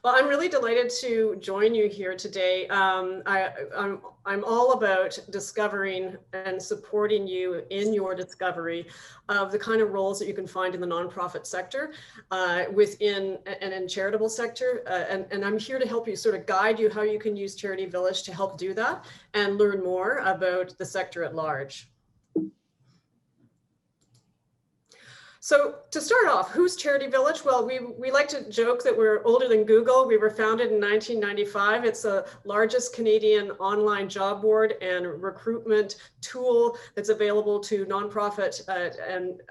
Well, I'm really delighted to join you here today. I'm all about discovering and supporting you in your discovery of the kind of roles that you can find in the nonprofit sector, within and in charitable sector. And I'm here to help you, sort of guide you how you can use Charity Village to help do that and learn more about the sector at large. So to start off, who's Charity Village? Well, we like to joke that we're older than Google. We were founded in 1995. It's the largest Canadian online job board and recruitment tool that's available to nonprofit and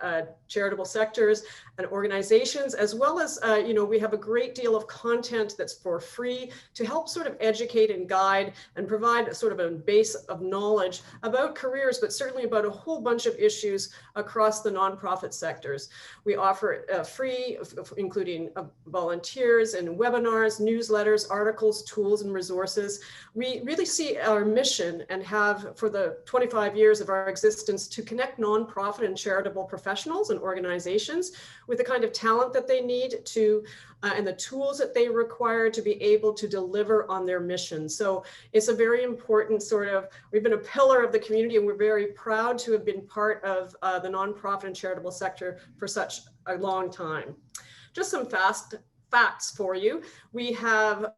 charitable sectors and organizations, as well as, we have a great deal of content that's for free to help sort of educate and guide and provide sort of a base of knowledge about careers, but certainly about a whole bunch of issues across the nonprofit sectors. We offer free, including volunteers and webinars, newsletters, articles, tools, and resources. We really see our mission and have for the 25 years of our existence to connect nonprofit and charitable professionals and organizations with the kind of talent that they need to and the tools that they require to be able to deliver on their mission. So it's a very important we've been a pillar of the community, and we're very proud to have been part of the nonprofit and charitable sector for such a long time. Just some facts for you. We have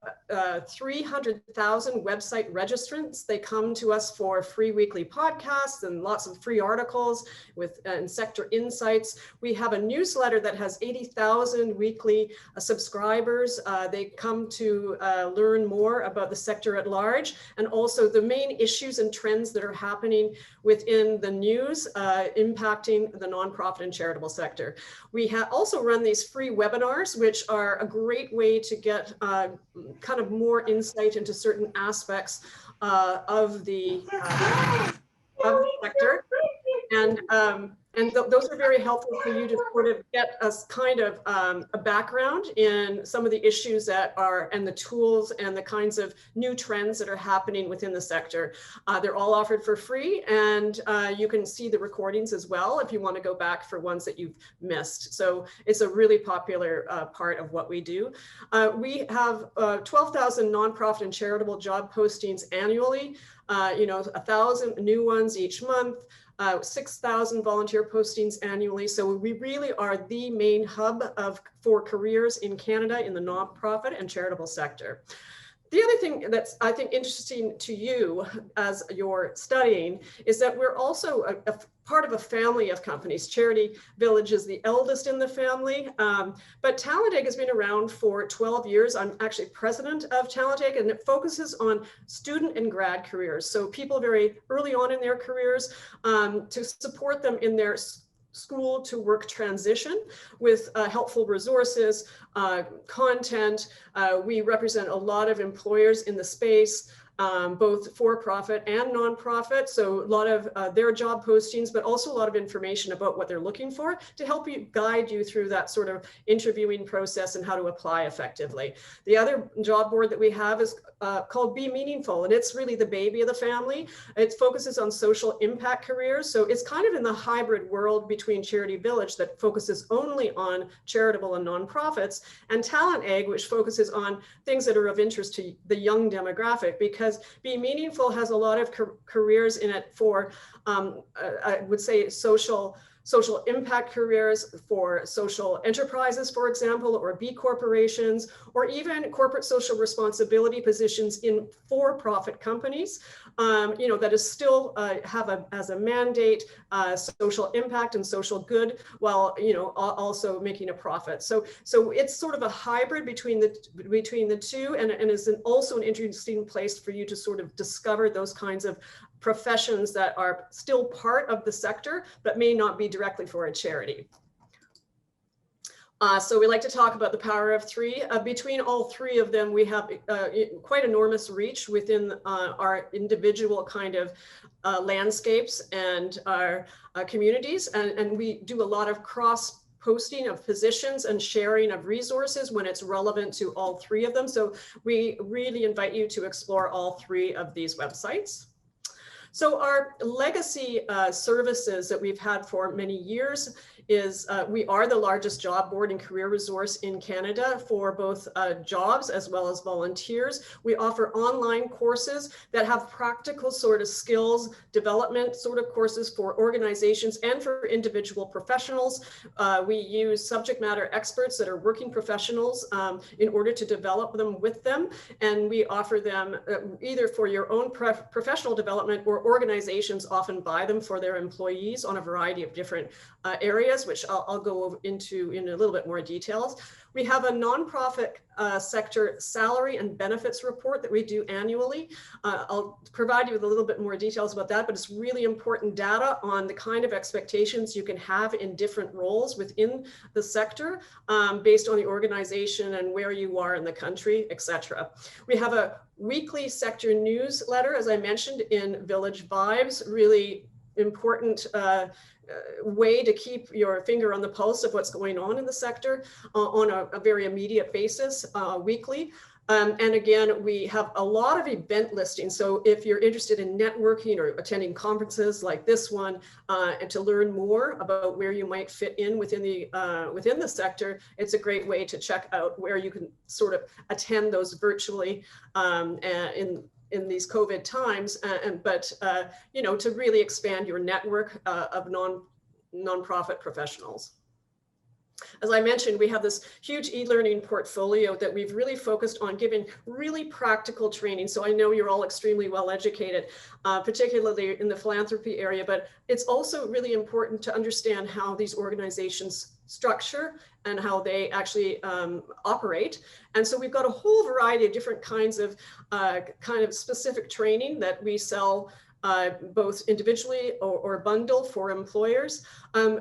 300,000 website registrants. They come to us for free weekly podcasts and lots of free articles and sector insights. We have a newsletter that has 80,000 weekly subscribers. They come to learn more about the sector at large, and also the main issues and trends that are happening within the news impacting the nonprofit and charitable sector. We also run these free webinars, which are a great way to get kind of more insight into certain aspects of the sector. And those are very helpful for you to sort of get us kind of a background in some of the issues that are, and the tools and the kinds of new trends that are happening within the sector. They're all offered for free, and you can see the recordings as well if you want to go back for ones that you've missed. So it's a really popular part of what we do. We have 12,000 nonprofit and charitable job postings annually, 1,000 new ones each month. 6,000 volunteer postings annually. So we really are the main hub for careers in Canada in the nonprofit and charitable sector. The other thing that's, I think, interesting to you as you're studying is that we're also a part of a family of companies. Charity Village is the eldest in the family, but Talent Egg has been around for 12 years. I'm actually president of Talent Egg, and it focuses on student and grad careers. So people very early on in their careers, to support them in their school to work transition with helpful resources, content. We represent a lot of employers in the space, both for-profit and nonprofit. So a lot of their job postings, but also a lot of information about what they're looking for to help you guide you through that sort of interviewing process and how to apply effectively. The other job board that we have is called Be Meaningful, and it's really the baby of the family. It focuses on social impact careers. So it's kind of in the hybrid world between Charity Village that focuses only on charitable and nonprofits, and Talent Egg, which focuses on things that are of interest to the young demographic, because Be Meaningful has a lot of careers in it for, I would say, social impact careers for social enterprises, for example, or B corporations, or even corporate social responsibility positions in for-profit companies, that is still have as a mandate social impact and social good, while also making a profit. So it's sort of a hybrid between the two, and is also an interesting place for you to sort of discover those kinds of professions that are still part of the sector, but may not be directly for a charity. So we like to talk about the power of three. Between all three of them, we have quite enormous reach within our individual kind of landscapes and our communities. And we do a lot of cross posting of positions and sharing of resources when it's relevant to all three of them. So we really invite you to explore all three of these websites. So our legacy services that we've had for many years is we are the largest job board and career resource in Canada for both jobs as well as volunteers. We offer online courses that have practical sort of skills development sort of courses for organizations and for individual professionals. We use subject matter experts that are working professionals in order to develop them with them. And we offer them either for your own professional development, or organizations often buy them for their employees on a variety of different areas, which I'll go into in a little bit more details. We have a nonprofit sector salary and benefits report that we do annually. I'll provide you with a little bit more details about that, but it's really important data on the kind of expectations you can have in different roles within the sector based on the organization and where you are in the country, etc. We have a weekly sector newsletter, as I mentioned, in Village Vibes, really important way to keep your finger on the pulse of what's going on in the sector on a very immediate basis weekly. And again, we have a lot of event listings. So if you're interested in networking or attending conferences like this one, and to learn more about where you might fit in within the sector, it's a great way to check out where you can sort of attend those virtually in these COVID times, but you know, to really expand your network of nonprofit professionals. As I mentioned, we have this huge e-learning portfolio that we've really focused on giving really practical training. So I know you're all extremely well educated, particularly in the philanthropy area, but it's also really important to understand how these organizations structure and how they actually operate. And so we've got a whole variety of different kinds of kind of specific training that we sell both individually or bundle for employers.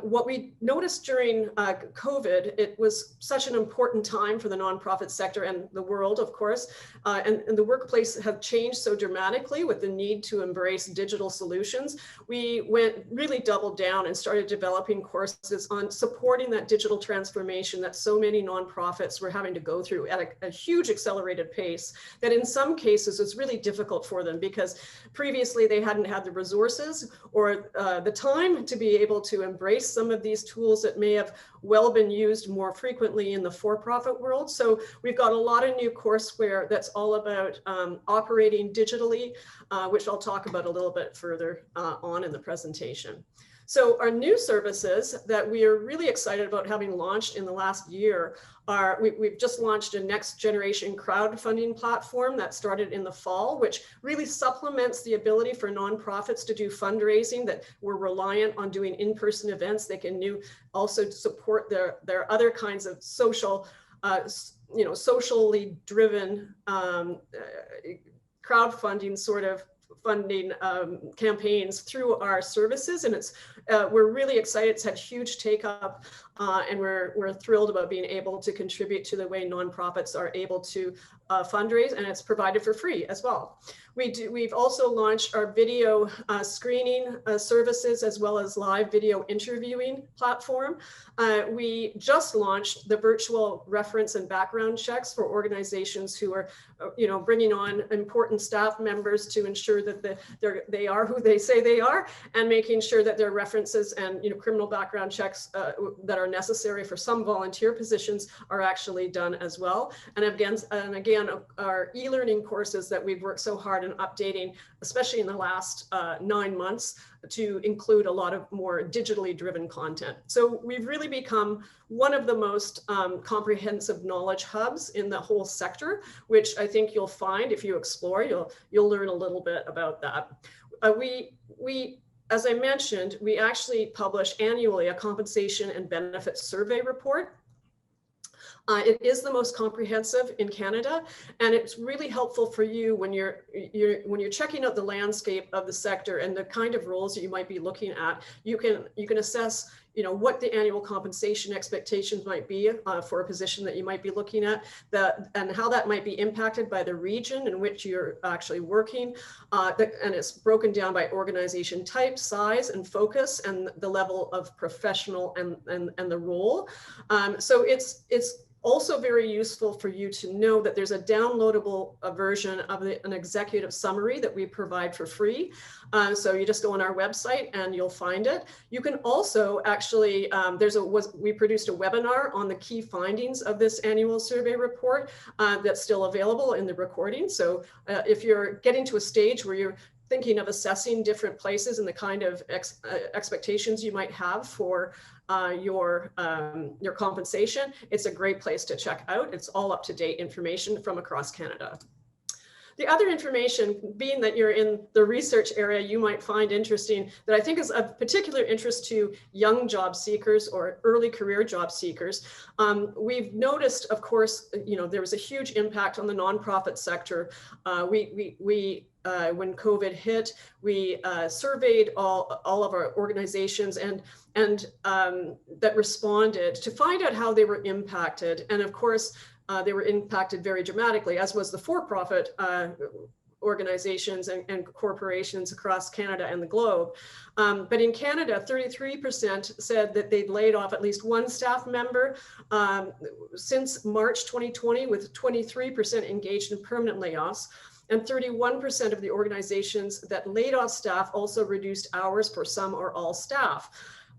What we noticed during COVID, it was such an important time for the nonprofit sector and the world, of course, and the workplace have changed so dramatically with the need to embrace digital solutions. We really doubled down and started developing courses on supporting that digital transformation that so many nonprofits were having to go through at a huge accelerated pace, that in some cases was really difficult for them because previously they hadn't had the resources or the time to be able to embrace some of these tools that may have well been used more frequently in the for-profit world. So we've got a lot of new courseware that's all about operating digitally, which I'll talk about a little bit further on in the presentation. So our new services that we are really excited about having launched in the last year are, we've just launched a next generation crowdfunding platform that started in the fall, which really supplements the ability for nonprofits to do fundraising that were reliant on doing in-person events. They can also support their other kinds of social, socially driven crowdfunding sort of funding campaigns through our services, and we're really excited. It's had huge take up, and we're thrilled about being able to contribute to the way nonprofits are able to fundraise, and it's provided for free as well. We've also launched our video screening services as well as live video interviewing platform. We just launched the virtual reference and background checks for organizations who are, bringing on important staff members to ensure that they are who they say they are, and making sure that their references and criminal background checks that are necessary for some volunteer positions are actually done as well. And again, our e-learning courses that we've worked so hard in updating, especially in the last 9 months, to include a lot of more digitally driven content. So we've really become one of the most comprehensive knowledge hubs in the whole sector, which I think you'll find if you explore, you'll learn a little bit about that. As I mentioned, we actually publish annually a compensation and benefits survey report. It is the most comprehensive in Canada, and it's really helpful for you when you're checking out the landscape of the sector and the kind of roles that you might be looking at. You can assess what the annual compensation expectations might be for a position that you might be looking at, and how that might be impacted by the region in which you're actually working. And it's broken down by organization type, size, and focus, and the level of professional and the role. So it's also very useful for you to know that there's a downloadable version of an executive summary that we provide for free. So you just go on our website and you'll find it. You can also actually, we produced a webinar on the key findings of this annual survey report that's still available in the recording. So if you're getting to a stage where you're thinking of assessing different places and the kind of expectations you might have for your compensation, it's a great place to check out. It's all up-to-date information from across Canada. The other information, being that you're in the research area, you might find interesting, that I think is of particular interest to young job seekers or early career job seekers. We've noticed, of course, there was a huge impact on the nonprofit sector. When COVID hit, we surveyed all of our organizations and that responded to find out how they were impacted. And of course, they were impacted very dramatically, as was the for-profit organizations and corporations across Canada and the globe. But in Canada, 33% said that they'd laid off at least one staff member since March 2020, with 23% engaged in permanent layoffs. And 31% of the organizations that laid off staff also reduced hours for some or all staff.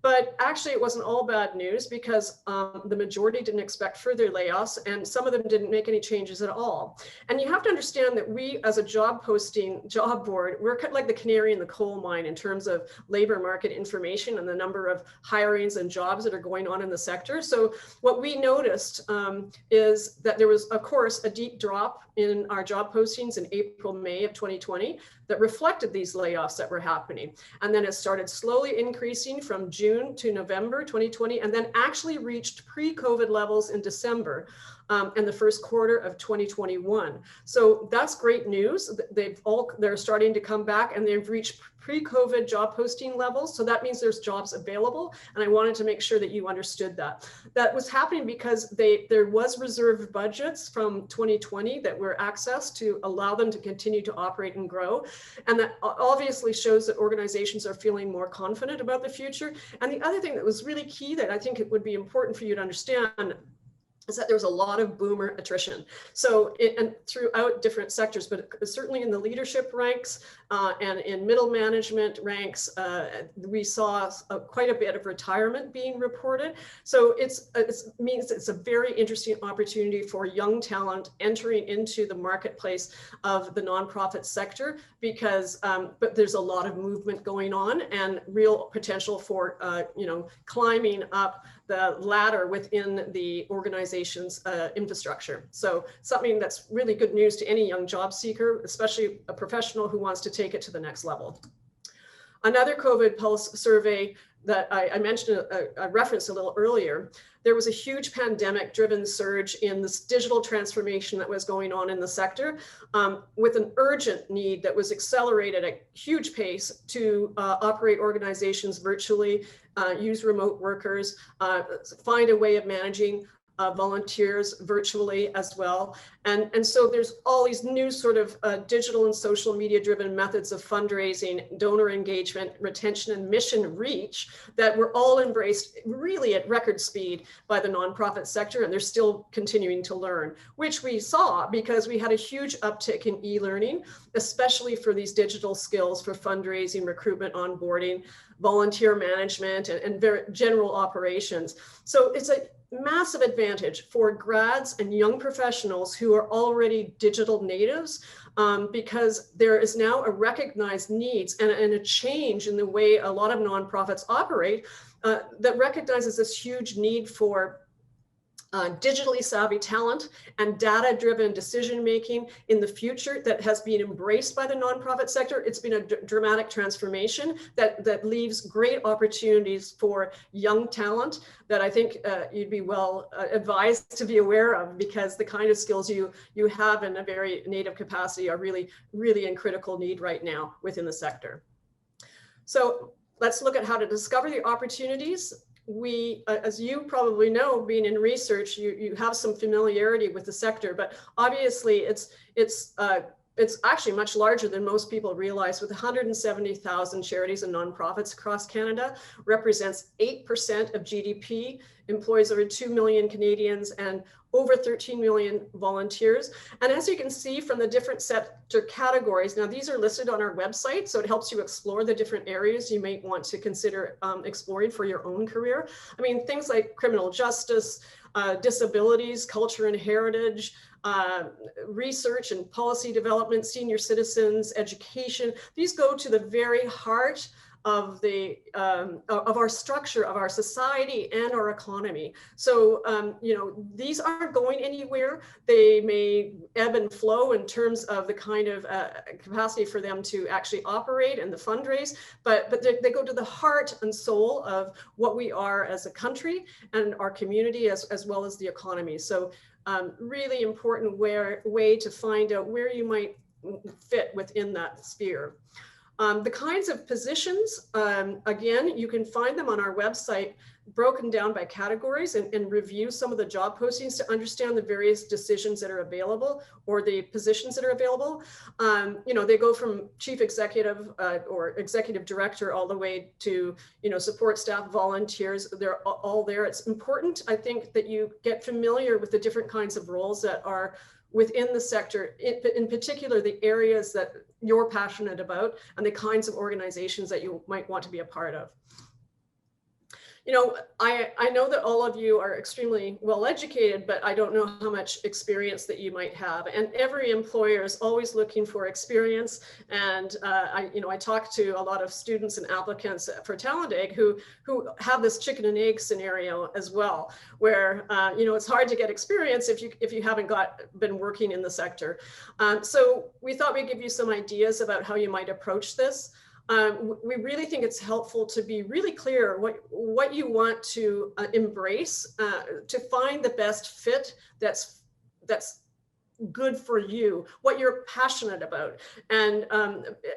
But actually, it wasn't all bad news, because the majority didn't expect further layoffs, and some of them didn't make any changes at all. And you have to understand that we, as a job posting job board, we're kind of like the canary in the coal mine in terms of labor market information and the number of hirings and jobs that are going on in the sector. So what we noticed is that there was, of course, a deep drop in our job postings in April, May of 2020 that reflected these layoffs that were happening. And then it started slowly increasing from June to November 2020, and then actually reached pre-COVID levels in December and the first quarter of 2021. So that's great news. They're starting to come back, and they've reached pre-COVID job posting levels. So that means there's jobs available. And I wanted to make sure that you understood that. That was happening because there was reserved budgets from 2020 that were accessed to allow them to continue to operate and grow. And that obviously shows that organizations are feeling more confident about the future. And the other thing that was really key that I think it would be important for you to understand is that there was a lot of boomer attrition. So and throughout different sectors, but certainly in the leadership ranks and in middle management ranks, we saw quite a bit of retirement being reported. So it means it's a very interesting opportunity for young talent entering into the marketplace of the nonprofit sector, because but there's a lot of movement going on and real potential for climbing up the ladder within the organization's infrastructure. So something that's really good news to any young job seeker, especially a professional who wants to take it to the next level. Another COVID Pulse survey that I mentioned, I referenced a little earlier, there was a huge pandemic-driven surge in this digital transformation that was going on in the sector, with an urgent need that was accelerated at a huge pace to operate organizations virtually, use remote workers, find a way of managing volunteers virtually as well. And so there's all these new sort of digital and social media driven methods of fundraising, donor engagement, retention, and mission reach that were all embraced really at record speed by the nonprofit sector, and they're still continuing to learn, which we saw because we had a huge uptick in e-learning, especially for these digital skills for fundraising, recruitment, onboarding, volunteer management, and very general operations. So it's a massive advantage for grads and young professionals who are already digital natives, because there is now a recognized needs and a change in the way a lot of nonprofits operate that recognizes this huge need for digitally savvy talent and data-driven decision-making in the future that has been embraced by the nonprofit sector. It's been a dramatic transformation that leaves great opportunities for young talent that I think you'd be well advised to be aware of, because the kind of skills you have in a very native capacity are really, really in critical need right now within the sector. So let's look at how to discover the opportunities. we, as you probably know, being in research, you have some familiarity with the sector, but obviously it's actually much larger than most people realize. With 170,000 charities and nonprofits across Canada, represents 8% of GDP, employs over 2 million Canadians, and over 13 million volunteers. And as you can see from the different sector categories, now these are listed on our website, so it helps you explore the different areas you might want to consider exploring for your own career. I mean, things like criminal justice, disabilities, culture and heritage, research and policy development, senior citizens, education. These go to the very heart of the of our structure, of our society and our economy. So you know, these aren't going anywhere. They may ebb and flow in terms of the kind of capacity for them to actually operate and the fundraise, but they go to the heart and soul of what we are as a country and our community, as well as the economy. So really important way to find out where you might fit within that sphere. The kinds of positions, again, you can find them on our website, broken down by categories, and review some of the job postings to understand the various decisions that are available or the positions that are available. You know, they go from chief executive or executive director all the way to, you know, support staff, volunteers. They're all there. It's important, I think, that you get familiar with the different kinds of roles that are within the sector, in particular, the areas that you're passionate about and the kinds of organizations that you might want to be a part of. You know, I know that all of you are extremely well educated, but I don't know how much experience that you might have. And every employer is always looking for experience. And I talk to a lot of students and applicants for Talent Egg who have this chicken and egg scenario as well, where you know, it's hard to get experience if you haven't been working in the sector. So we thought we'd give you some ideas about how you might approach this. We really think it's helpful to be really clear what you want to embrace, to find the best fit that's good for you, what you're passionate about. And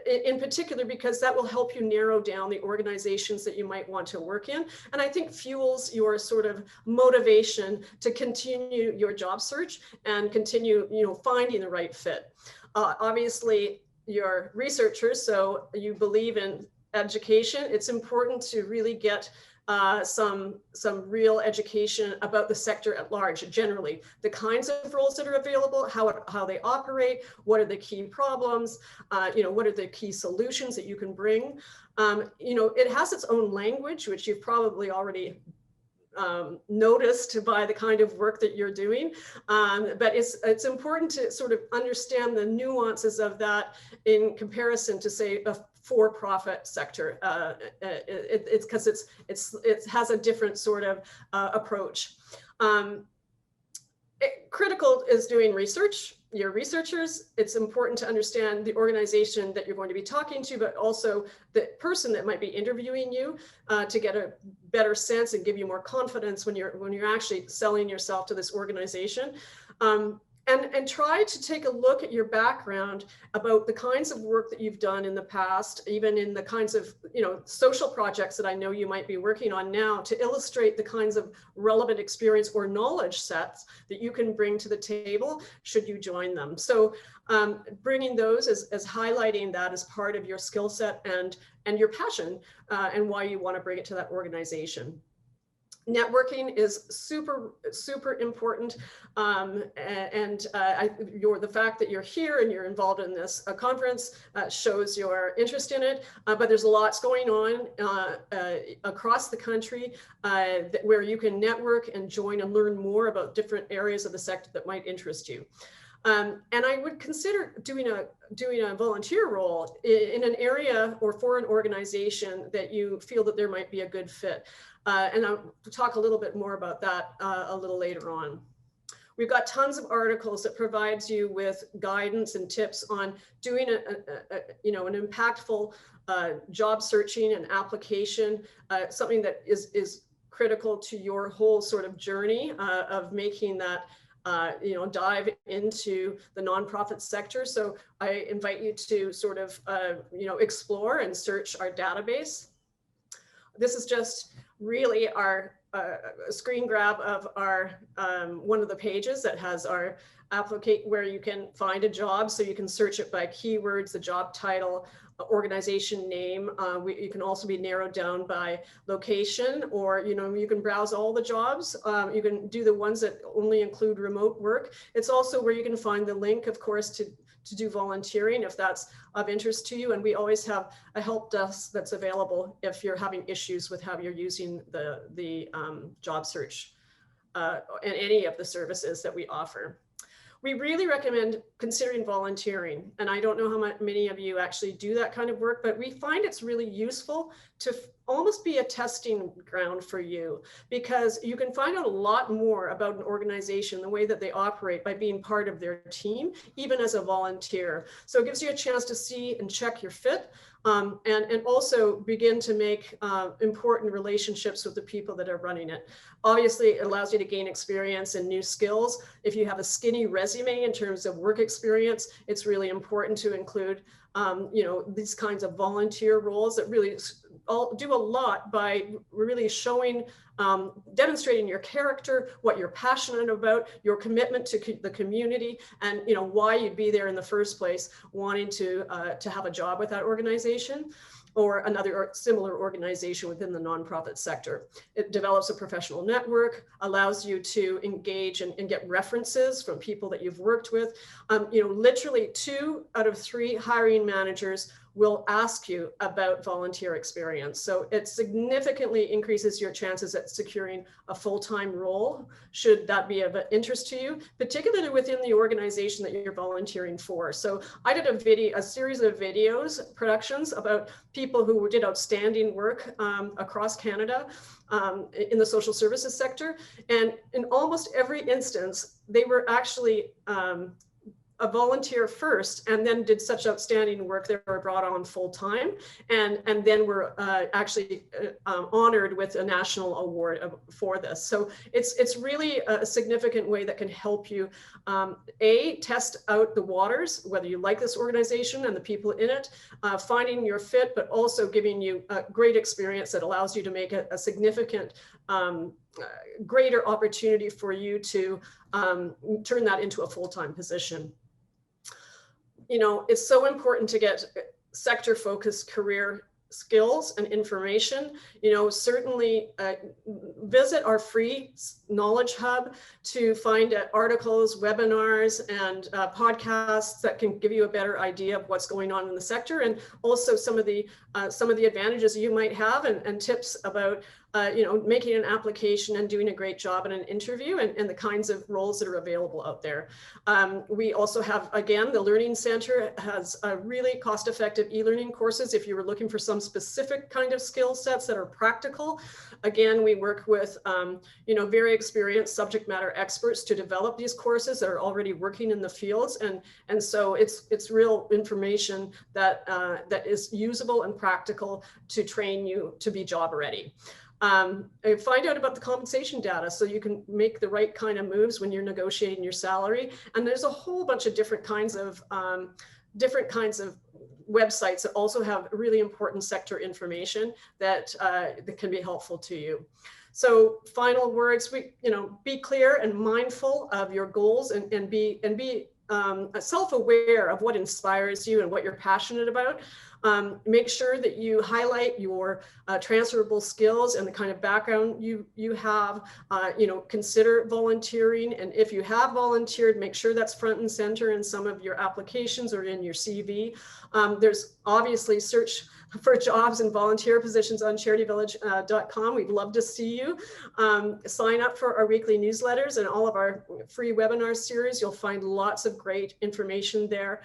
in particular, because that will help you narrow down the organizations that you might want to work in. And I think fuels your sort of motivation to continue your job search and continue, you know, finding the right fit. Obviously, you're researchers, so you believe in education. It's important to really get some real education about the sector at large, generally, the kinds of roles that are available, how they operate, what are the key problems, you know, what are the key solutions that you can bring. You know, it has its own language, which you've probably already noticed by the kind of work that you're doing. But it's important to sort of understand the nuances of that in comparison to, say, a for-profit sector. It's because it has a different sort of approach. Critical is doing research. You're researchers. It's important to understand the organization that you're going to be talking to, but also the person that might be interviewing you, to get a better sense and give you more confidence when you're actually selling yourself to this organization. And try to take a look at your background about the kinds of work that you've done in the past, even in the kinds of, you know, social projects that I know you might be working on now, to illustrate the kinds of relevant experience or knowledge sets that you can bring to the table should you join them. So bringing those as highlighting that as part of your skill set and your passion and why you want to bring it to that organization. Networking is super, super important. The fact that you're here and you're involved in this conference shows your interest in it. But there's lots going on across the country where you can network and join and learn more about different areas of the sector that might interest you. And I would consider doing a volunteer role in an area or for an organization that you feel that there might be a good fit. And I'll talk a little bit more about that a little later on. We've got tons of articles that provides you with guidance and tips on doing an impactful job searching and application, something that is critical to your whole sort of journey of making that dive into the nonprofit sector. So I invite you to sort of explore and search our database. This is just really our a screen grab of our one of the pages that has our applicate where you can find a job. So you can search it by keywords, the job title, organization name. You can also be narrowed down by location, or you can browse all the jobs. You can do the ones that only include remote work. It's also where you can find the link, of course, to do volunteering if that's of interest to you. And we always have a help desk that's available if you're having issues with how you're using the job search and any of the services that we offer. We really recommend considering volunteering. And I don't know how many of you actually do that kind of work, but we find it's really useful to almost be a testing ground for you, because you can find out a lot more about an organization, the way that they operate, by being part of their team, even as a volunteer. So it gives you a chance to see and check your fit, and also begin to make important relationships with the people that are running it. Obviously, it allows you to gain experience and new skills. If you have a skinny resume in terms of work experience, it's really important to include these kinds of volunteer roles that really do a lot by really showing, demonstrating your character, what you're passionate about, your commitment to the community, and why you'd be there in the first place, wanting to have a job with that organization or another similar organization within the nonprofit sector. It develops a professional network, allows you to engage and get references from people that you've worked with. Literally 2 out of 3 hiring managers will ask you about volunteer experience. So it significantly increases your chances at securing a full-time role, should that be of interest to you, particularly within the organization that you're volunteering for. So I did a series of videos, productions about people who did outstanding work across Canada in the social services sector. And in almost every instance, they were actually a volunteer first, and then did such outstanding work they were brought on full time, and then were actually honored with a national award for this. So it's really a significant way that can help you test out the waters, whether you like this organization and the people in it, finding your fit, but also giving you a great experience that allows you to make a significant greater opportunity for you to turn that into a full-time position. It's so important to get sector-focused career skills and information. Certainly visit our free knowledge hub to find articles, webinars, and podcasts that can give you a better idea of what's going on in the sector, and also some of the advantages you might have, and tips about making an application and doing a great job in an interview, and the kinds of roles that are available out there. We also have, again, the Learning Center has really cost-effective e-learning courses if you were looking for some specific kind of skill sets that are practical. Again, we work with very experienced subject matter experts to develop these courses that are already working in the fields, and so it's real information that is usable and practical to train you to be job ready. Find out about the compensation data so you can make the right kind of moves when you're negotiating your salary. And there's a whole bunch of different kinds of websites that also have really important sector information that can be helpful to you. So final words, be clear and mindful of your goals, and be self-aware of what inspires you and what you're passionate about. Make sure that you highlight your transferable skills and the kind of background you have. Consider volunteering, and if you have volunteered, make sure that's front and center in some of your applications or in your CV. There's obviously search for jobs and volunteer positions on charityvillage.com. We'd love to see you. Sign up for our weekly newsletters and all of our free webinar series. You'll find lots of great information there.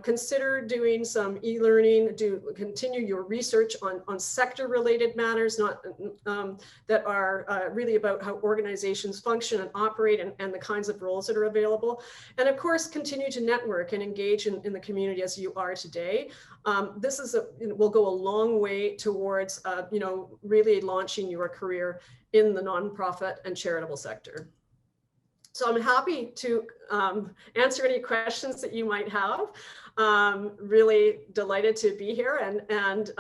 Consider doing some e-learning, continue your research on sector-related matters, that are really about how organizations function and operate, and the kinds of roles that are available. And of course, continue to network and engage in the community as you are today. This will go a long way towards, really launching your career in the nonprofit and charitable sector. So I'm happy to answer any questions that you might have. Really delighted to be here, and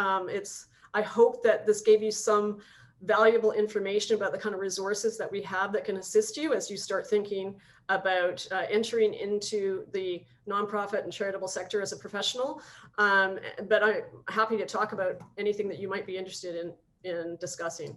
I hope that this gave you some valuable information about the kind of resources that we have that can assist you as you start thinking about entering into the nonprofit and charitable sector as a professional. But I'm happy to talk about anything that you might be interested in discussing.